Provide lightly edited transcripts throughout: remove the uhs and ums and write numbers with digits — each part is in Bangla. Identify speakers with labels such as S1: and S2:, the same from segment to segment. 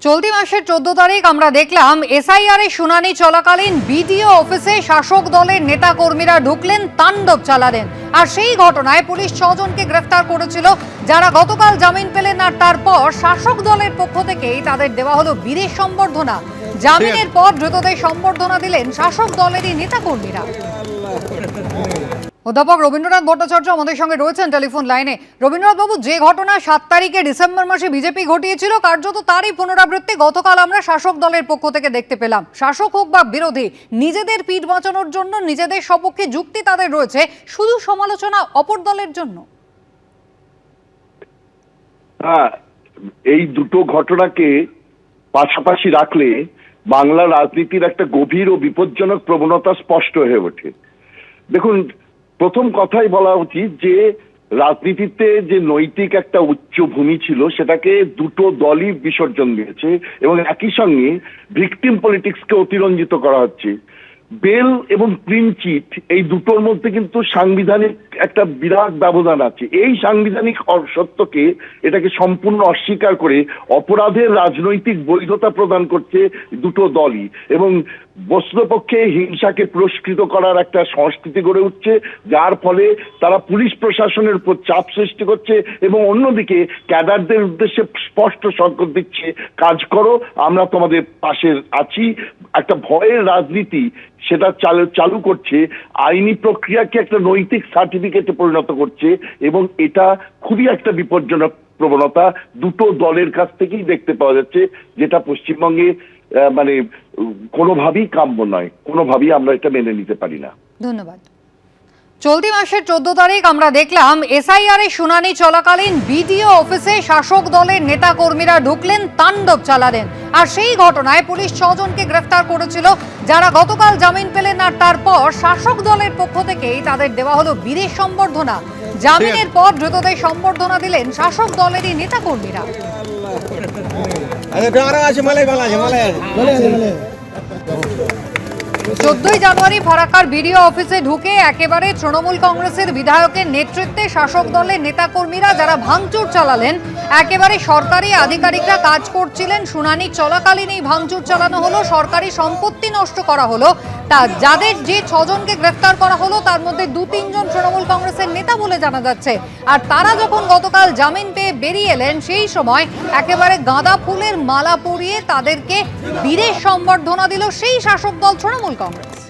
S1: চলতি মাসের 14 তারিখ আমরা দেখলাম এসআইআর এর শুনানি চলাকালীন বিডিও অফিসে শাসক দলের নেতা কর্মীরা ঢুকলেন, তাণ্ডব চালালেন। আর সেই ঘটনায় পুলিশ 6 জনকে গ্রেফতার করেছিল, যারা গতকাল জামিন পেলেন। আর তারপর শাসক দলের পক্ষ থেকেই তাদের দেওয়া হলো বীরের সম্বর্ধনা। জামিনের পর ধৃতদের সম্বর্ধনা দিলেন শাসক দলেরই নেতা কর্মীরা। অধ্যাপক রবীন্দ্রনাথ ভট্টাচার্য আমাদের সঙ্গে রয়েছেন টেলিফোন লাইনে। রবীন্দ্রনাথ বাবু, যে ঘটনা 7 তারিখে ডিসেম্বর মাসে বিজেপি ঘটিয়েছিল, কার্যত তারই পুনরাবৃত্তি গতকাল আমরা শাসক দলের পক্ষ থেকে দেখতে পেলাম। শাসক হোক বা বিরোধী, নিজেদের পিঠ বাঁচানোর জন্য নিজেদের সপক্ষে যুক্তি তাদের রয়েছে, শুধু সমালোচনা অপর দলের জন্য।
S2: হ্যাঁ, এই দুটো ঘটনাকে পাশাপাশি রাখলে বাংলা রাজনীতির একটা গভীর ও বিপজ্জনক প্রবণতা স্পষ্ট হয়ে ওঠে। দেখুন, প্রথম কথাই বলা উচিত যে রাজনীতিতে যে নৈতিক একটা উচ্চভূমি ছিল সেটাকে দুটো দলই বিসর্জন দিয়েছে এবং একই সঙ্গে ভিকটিম পলিটিক্সকে অতিরঞ্জিত করা হচ্ছে। বেল এবং ক্লিন চিট এই দুটোর মধ্যে কিন্তু সাংবিধানিক একটা বিরাট ব্যবধান আছে। এই সাংবিধানিক সত্যকে এটাকে সম্পূর্ণ অস্বীকার করে অপরাধের রাজনৈতিক বৈধতা প্রদান করছে দুটো দলই, এবং বস্তুপক্ষে হিংসাকে পুরস্কৃত করার একটা সংস্কৃতি গড়ে উঠছে, যার ফলে তারা পুলিশ প্রশাসনের উপর চাপ সৃষ্টি করছে এবং অন্যদিকে ক্যাডারদের উদ্দেশ্যে স্পষ্ট সংকেত দিচ্ছে, কাজ করো, আমরা তোমাদের পাশে আছি। একটা ভয়ের রাজনীতি সেটা চালু করছে, আইনি প্রক্রিয়াকে একটা নৈতিক সার্টিফিকেটে পরিণত করছে, এবং এটা খুবই একটা বিপজ্জনক প্রবণতা দুটো দলের কাছ থেকেই দেখতে পাওয়া যাচ্ছে, যেটা পশ্চিমবঙ্গে মানে কোনোভাবেই কাম্য নয়, কোনোভাবেই আমরা এটা মেনে নিতে পারি না।
S1: ধন্যবাদ। চলতি মাসের 14 তারিখ আমরা দেখলাম এসআইআর এর শুনানি চলাকালীন বিডিও অফিসে শাসক দলের নেতা কর্মীরা ঢুকলেন, তাণ্ডব চালালেন। আর সেই ঘটনায় পুলিশ 6 জনকে গ্রেফতার করেছিল, যারা গতকাল জামিন পেলেন। আর তারপর শাসক দলের পক্ষ থেকেই তাদের দেওয়া হলো বীরের সম্বর্ধনা। জামিনের পর ধৃতদের সম্বর্ধনা দিলেন শাসক দলেরই নেতা কর্মীরা। 14 জানুয়ারি ফারাক্কার বিডিও অফিসে ঢুকে একেবারে তৃণমূল কংগ্রেসের বিধায়কের নেতৃত্বে শাসক দলের নেতাকর্মীরা যারা ভাঙচুর চালালেন, একেবারে সরকারি আধিকারিকরা কাজ করছিলেন, শুনানি চলাকালীন এই ভাঙচুর চালানো হলো, সরকারি সম্পত্তি নষ্ট করা হলো। তা যাদের যে 6 জনকে গ্রেফতার করা হলো তার মধ্যে 2-3 জন তৃণমূল কংগ্রেসের নেতা বলে জানা যাচ্ছে। আর তারা যখন গতকাল জামিন পেয়ে বেরিয়ে এলেন, সেই সময় একেবারে গাঁদা ফুলের মালা পরিয়ে তাদেরকে বীরের সম্বর্ধনা দিল সেই শাসক দল তৃণমূল কংগ্রেস।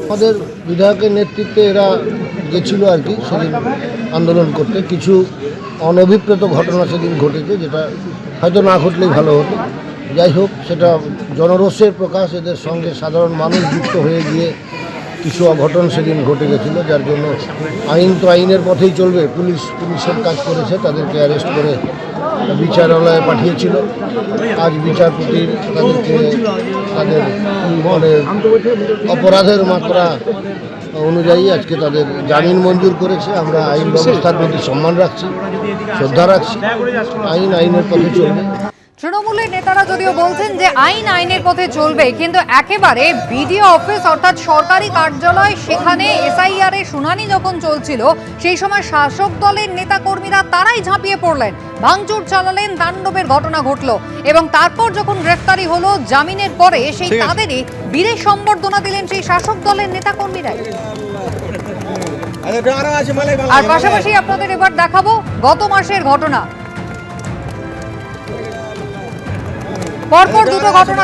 S3: আমাদের বিধায়কের নেতৃত্বে এরা গেছিল আর কি সেদিন আন্দোলন করতে। কিছু অনভিপ্রেত ঘটনা সেদিন ঘটেছে, যেটা হয়তো না ঘটলেই ভালো হতো। যাই হোক, সেটা জনরোষের প্রকাশ, এদের সঙ্গে সাধারণ মানুষ যুক্ত হয়ে গিয়ে কিছু অঘটন সেদিন ঘটে গেছিল, যার জন্য আইন তো আইনের পথেই চলবে। পুলিশের কাজ করেছে, তাদেরকে অ্যারেস্ট করে বিচারালয়ে পাঠিয়েছিল। আজ বিচারপতি তাদেরকে তাদের মানে অপরাধের মাত্রা অনুযায়ী আজকে তাদের জামিন মঞ্জুর করেছে। আমরা আইন ব্যবস্থার প্রতি সম্মান রাখছি, শ্রদ্ধা রাখছি। আইনের পথে চলবে।
S1: তৃণমূলের নেতারা যদিও বলছেন যে আইন আইনের পথে চলবে, কিন্তু একেবারে বিডিও অফিস অর্থাৎ সরকারি কার্যালয়, সেখানে এসআইআর এর শুনানি যখন চলছিল সেই সময় শাসক দলের নেতা কর্মীরা তারাই ঝাঁপিয়ে পড়লেন, ভাঙচুর চালালেন, তাণ্ডবের ঘটনা ঘটলো। এবং তারপর যখন গ্রেফতারি হলো জামিনের পরে, সেই তাদেরই বীরের সম্বর্ধনা দিলেন সেই শাসক দলের নেতা কর্মীরাই। আর পাশাপাশি আপনাদের এবার দেখাবো গত মাসের ঘটনা। পরপর দুটো ঘটনা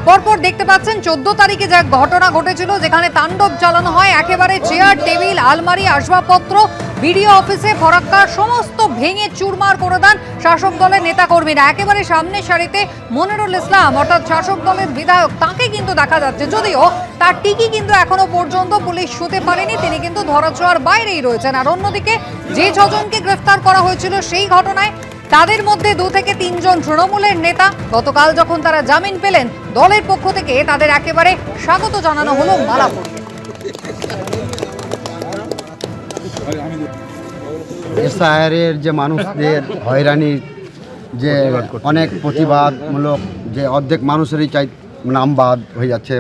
S1: পরপর দেখতে পাচ্ছেন। 14 তারিখে যা ঘটনা ঘটেছিল, যেখানে তাণ্ডব চালানো হয়, একেবারে চেয়ার, টেবিল, আলমারি, আসবাবপত্র বিডিও অফিসে ফরাক্কার সমস্ত ভেঙে চুরমার করে দেন শাসক দলের নেতাকর্মীরা। একেবারে সামনের সারিতে মনিরুল ইসলাম অর্থাৎ শাসক দলের বিধায়ক, তাকে কিন্তু দেখা যাচ্ছে, যদিও তার টিকি কিন্তু এখনো পর্যন্ত পুলিশ ছুঁতে পারেনি, তিনি কিন্তু ধরাছোঁয়ার বাইরেই রয়েছেন। আর অন্যদিকে যে 6 জনকে গ্রেফতার করা হয়েছিল সেই ঘটনায়, তাদের মধ্যে 2 থেকে 3 জন তৃণমূলের নেতা। গতকাল যখন তারা জামিন পেলেন, দলের পক্ষ থেকে তাদের একেবারে স্বাগত জানানো হলো মালা পরিয়ে।
S4: এসআইআরের যে মানুষদের হয়রানির যে অনেক প্রতিবাদমূলক, যে অর্ধেক মানুষেরই নাম বাদ হয়ে যাচ্ছে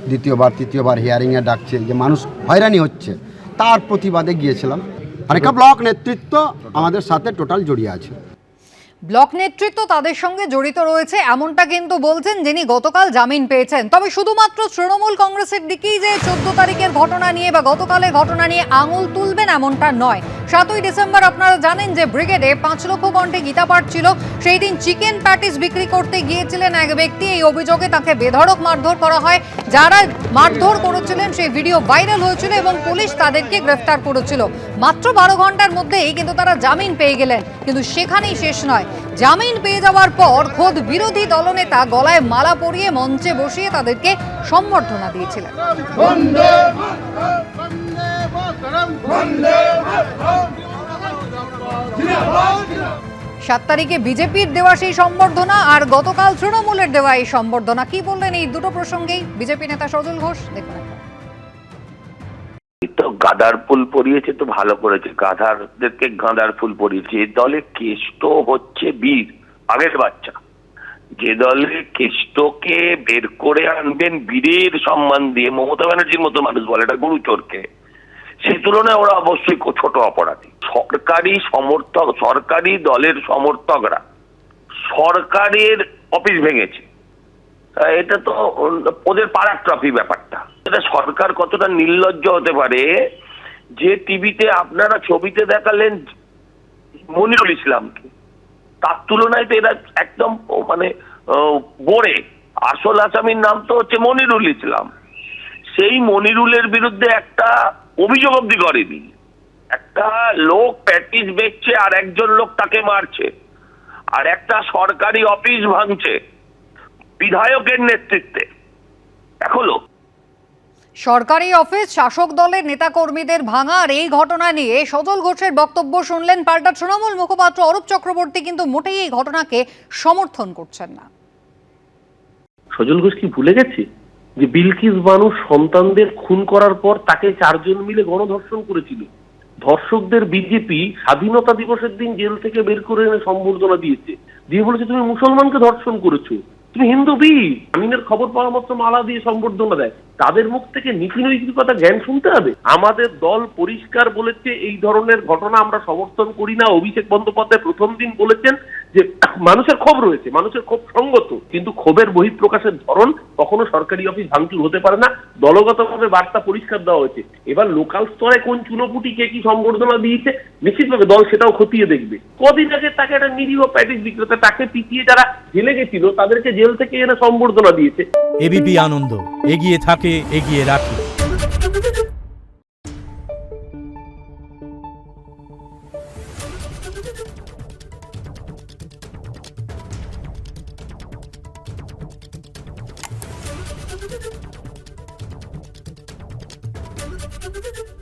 S4: দ্বিতীয়বার তৃতীয়বার হিয়ারিংয়ে ডাকছে, যে মানুষ হয়রানি হচ্ছে, তার প্রতিবাদে গিয়েছিলাম। অনেকটা ব্লক নেতৃত্ব আমাদের সাথে টোটাল জড়িয়ে আছে।
S1: ব্লক নেতৃত্ব তাদের সঙ্গে জড়িত রয়েছে এমনটা কিন্তু বলছেন যিনি গতকাল জামিন পেয়েছেন। তবে শুধুমাত্র তৃণমূল কংগ্রেসের দিকেই যে 14 তারিখের ঘটনা নিয়ে বা গতকালের ঘটনা নিয়ে আঙুল তুলবেন এমনটা নয়। 7ই ডিসেম্বর আপনারা জানেন যে ব্রিগেডে 5 লক্ষ কণ্ঠে গীতা পাঠ ছিল। সেই দিন চিকেন প্যাটিস বিক্রি করতে গিয়েছিলেন এক ব্যক্তি। এই অভিযোগে তাকে বেধড়ক মারধর করা হয়। যারা মারধর করেছিলেন সেই ভিডিও ভাইরাল হয়েছিল এবং পুলিশ তাদেরকে গ্রেফতার করেছিল। মাত্র 12 ঘন্টার মধ্যেই কিন্তু তারা জামিন পেয়ে গেলেন। কিন্তু সেখানেই শেষ নয়, জামিন পেয়ে যাওয়ার পর খোদ বিরোধী দলনেতা গলায় মালা পরিয়ে মঞ্চে বসিয়ে তাদেরকে সম্বর্ধনা দিয়েছিলেন। 7 তারিখে বিজেপির দেওয়া সেই সম্বর্ধনা আর গতকাল তৃণমূলের দেওয়া এই সম্বর্ধনা, কি বললেন এই দুটো প্রসঙ্গেই বিজেপি নেতা সজল ঘোষ? দেখুন।
S5: তো গাঁদার ফুল পরিয়েছে, তো ভালো করেছে, গাধারদেরকে গাঁদার ফুল পরিয়েছে। যে দলে কেষ্ট হচ্ছে বীর, আগের বাচ্চা, যে দলে কেষ্টকে বের করে আনবেন বীরের সম্মান দিয়ে, মমতা ব্যানার্জির মতো মানুষ বলে এটা গুরুচোরকে, সেই তুলনায় ওরা অবশ্যই ছোট অপরাধী। সরকারি সমর্থক, সরকারি দলের সমর্থকরা সরকারের অফিস ভেঙেছে, এটা তো ওদের পাড়ার ট্রফি ব্যাপারটা। এটা সরকার কতটা নির্লজ্জ হতে পারে যে টিভিতে আপনারা ছবিতে দেখালেন মনিরুল ইসলামকে, তার তুলনায় তো এরা একদম মানে বোরে, আসল আসামির নাম তো হচ্ছে মনিরুল ইসলাম। সেই মনিরুলের বিরুদ্ধে একটা অভিযোগ অব্দি করেনি। একটা লোক প্যাটিস বেচছে আর একজন লোক তাকে মারছে, আর একটা সরকারি অফিস ভাঙছে বিধায়কের নেতৃত্বে। এখনো
S1: সরকারি অফিস, শাসক দলের নেতাকর্মীদের ভাঙা আর এই ঘটনা নিয়ে সজল ঘোষের বক্তব্য শুনলেন। পাল্টা তৃণমূল মুখপাত্র অরূপ চক্রবর্তী কিন্তু মোটেই এই ঘটনাকে সমর্থন করছেন না।
S6: সজল ঘোষ কি ভুলে গেছে যে বিলকিস বানু সন্তানদের খুন করার পর তাকে 4 জন মিলে গণধর্ষণ করেছিল? ধর্ষকদের বিজেপি স্বাধীনতা দিবসের দিন জেল থেকে বের করে এনে সম্বর্ধনা দিয়েছে, দিয়ে বলেছে তুমি মুসলমানকে ধর্ষণ করেছো, তুমি হিন্দু বীর। আমিনের খবর পাওয়া মাত্র মালা দিয়ে সম্বর্ধনা দেয়। তাদের মুখ থেকে নীতি নৈতিকতা জ্ঞান শুনতে হবে। আমাদের দল পরিষ্কার বলেছে এই ধরনের ঘটনা আমরা সমর্থন করি না। অভিষেক বন্দ্যোপাধ্যায় প্রথম দিন বলেছেন যে মানুষের ক্ষোভ রয়েছে, মানুষের ক্ষোভ সঙ্গত, কিন্তু ক্ষোভের বহিঃপ্রকাশের ধরন কখনো সরকারি অফিস ভাঙচুর হতে পারে না। দলগতভাবে বার্তা পরিষ্কার দেওয়া হয়েছে। এবার লোকাল স্তরে কোন চুনোপুটি কে কি সম্বর্ধনা দিয়েছে নিশ্চিতভাবে দল সেটাও খতিয়ে দেখবে। কদিন আগে তাকে একটা নিরীহ প্যাটিস বিক্রেতা, তাকে পিটিয়ে যারা জেলে গেছিল তাদেরকে জেল থেকে এনে সম্বর্ধনা দিয়েছে।
S7: এবিপি আনন্দ, এগিয়ে থাকে, এগিয়ে রাখে।
S8: Thank you.